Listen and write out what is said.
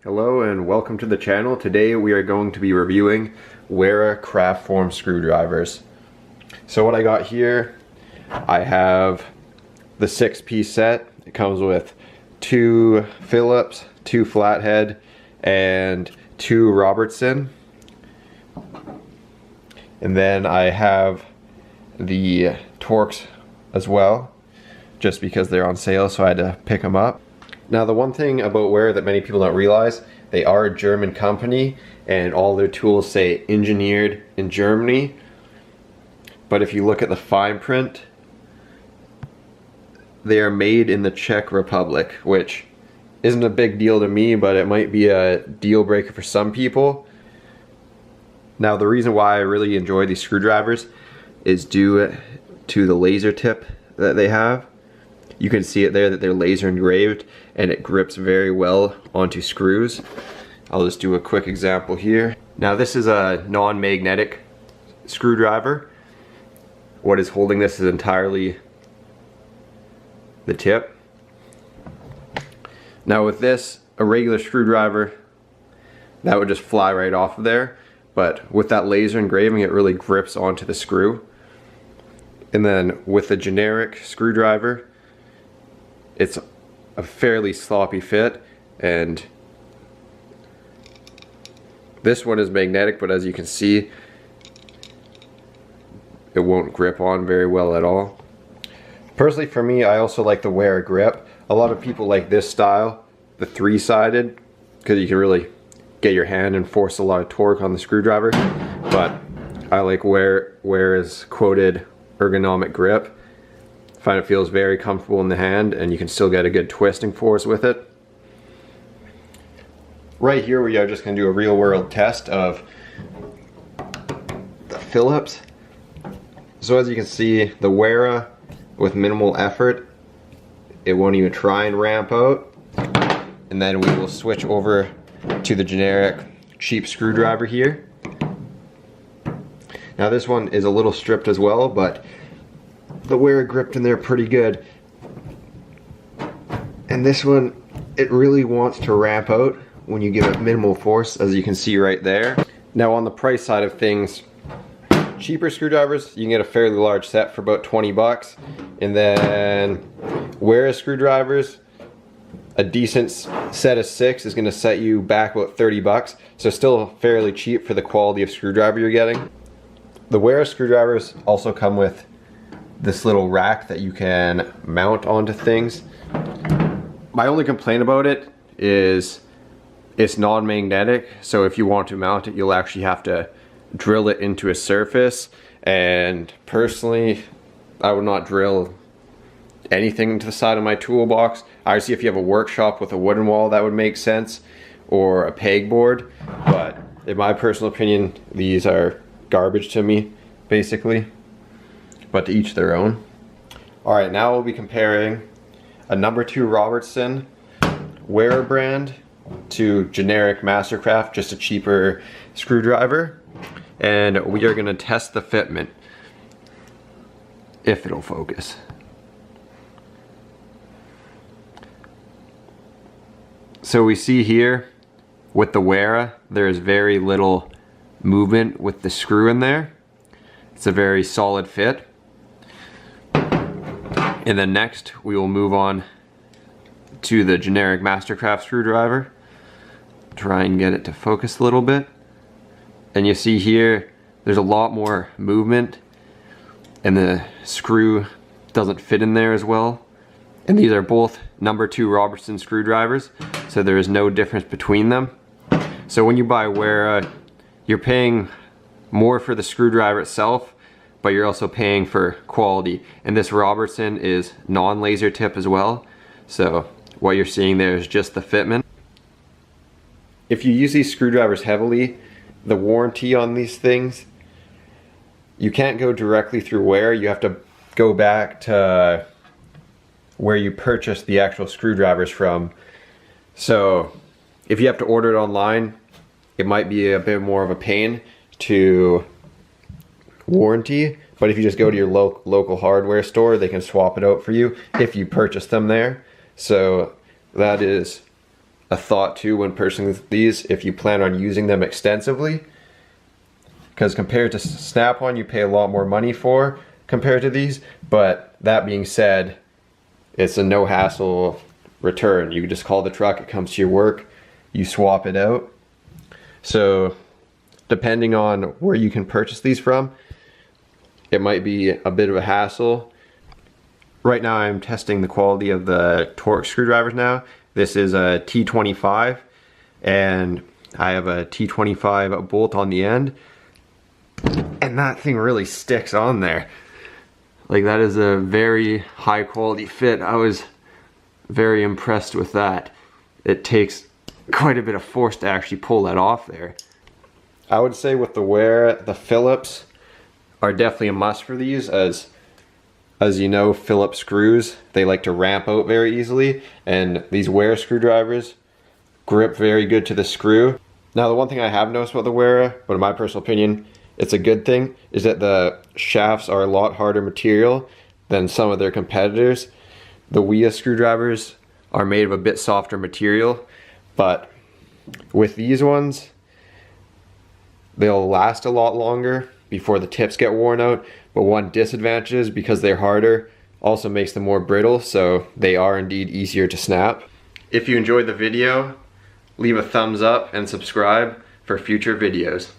Hello and welcome to the channel. Today we are going to be reviewing Wera Kraftform screwdrivers. So what I got here, I have the 6-piece set. It comes with 2 Phillips, 2 flathead, and 2 Robertson. And then I have the Torx as well, just because they're on sale, so I had to pick them up. Now the one thing about Wera that many people don't realize, they are a German company and all their tools say engineered in Germany. But if you look at the fine print, they are made in the Czech Republic, which isn't a big deal to me, but it might be a deal breaker for some people. Now the reason why I really enjoy these screwdrivers is due to the laser tip that they have. You can see it there that they're laser engraved and it grips very well onto screws. I'll just do a quick example here. Now this is a non-magnetic screwdriver. What is holding this is entirely the tip. Now with this, a regular screwdriver, that would just fly right off of there. But with that laser engraving, it really grips onto the screw. And then with the generic screwdriver, it's a fairly sloppy fit, and this one is magnetic, but as you can see, it won't grip on very well at all. Personally for me, I also like the Wera grip. A lot of people like this style, the 3-sided, because you can really get your hand and force a lot of torque on the screwdriver, but I like Wera's quoted ergonomic grip. I find it feels very comfortable in the hand and you can still get a good twisting force with it. Right here we are just going to do a real world test of the Phillips. So as you can see, the Wera, with minimal effort, it won't even try and ramp out. And then we will switch over to the generic cheap screwdriver here. Now this one is a little stripped as well, but the Wera gripped in there pretty good. And this one, it really wants to ramp out when you give it minimal force, as you can see right there. Now on the price side of things, cheaper screwdrivers, you can get a fairly large set for about 20 bucks. And then Wera screwdrivers, a decent set of 6 is going to set you back about 30 bucks. So still fairly cheap for the quality of screwdriver you're getting. The Wera screwdrivers also come with this little rack that you can mount onto things. My only complaint about it is it's non-magnetic, so if you want to mount it, you'll actually have to drill it into a surface, and personally, I would not drill anything into the side of my toolbox. Obviously, if you have a workshop with a wooden wall, that would make sense, or a pegboard, but in my personal opinion, these are garbage to me, basically. But to each their own. Alright, now we'll be comparing a number 2 Robertson Wera brand to generic Mastercraft, just a cheaper screwdriver. And we are going to test the fitment, if it'll focus. So we see here with the Wera, there is very little movement with the screw in there. It's a very solid fit. And then next we will move on to the generic Mastercraft screwdriver. Try and get it to focus a little bit. And you see here there's a lot more movement and the screw doesn't fit in there as well. And these are both number 2 Robertson screwdrivers, so there is no difference between them. So when you buy Wera, you're paying more for the screwdriver itself, but you're also paying for quality. And this Robertson is non-laser tip as well. So what you're seeing there is just the fitment. If you use these screwdrivers heavily, the warranty on these things, you can't go directly through Wera. You have to go back to where you purchased the actual screwdrivers from. So if you have to order it online, it might be a bit more of a pain to warranty, but if you just go to your local hardware store, they can swap it out for you if you purchase them there. So that is a thought too when purchasing these if you plan on using them extensively. Because compared to Snap-on, you pay a lot more money for compared to these. But that being said, it's a no hassle return. You just call the truck, it comes to your work, you swap it out. So depending on where you can purchase these from, it might be a bit of a hassle. Right now I'm testing the quality of the Torx screwdrivers now. This is a T25 and I have a T25 bolt on the end, and that thing really sticks on there. Like, that is a very high quality fit. I was very impressed with that. It takes quite a bit of force to actually pull that off there. I would say with the Wera, the Phillips are definitely a must for these, as you know, Phillips screws, they like to ramp out very easily, and these Wera screwdrivers grip very good to the screw. Now, the one thing I have noticed about the Wera, but in my personal opinion, it's a good thing, is that the shafts are a lot harder material than some of their competitors. The Wera screwdrivers are made of a bit softer material, but with these ones, they'll last a lot longer before the tips get worn out. But one disadvantage is, because they're harder, also makes them more brittle, so they are indeed easier to snap. If you enjoyed the video, leave a thumbs up and subscribe for future videos.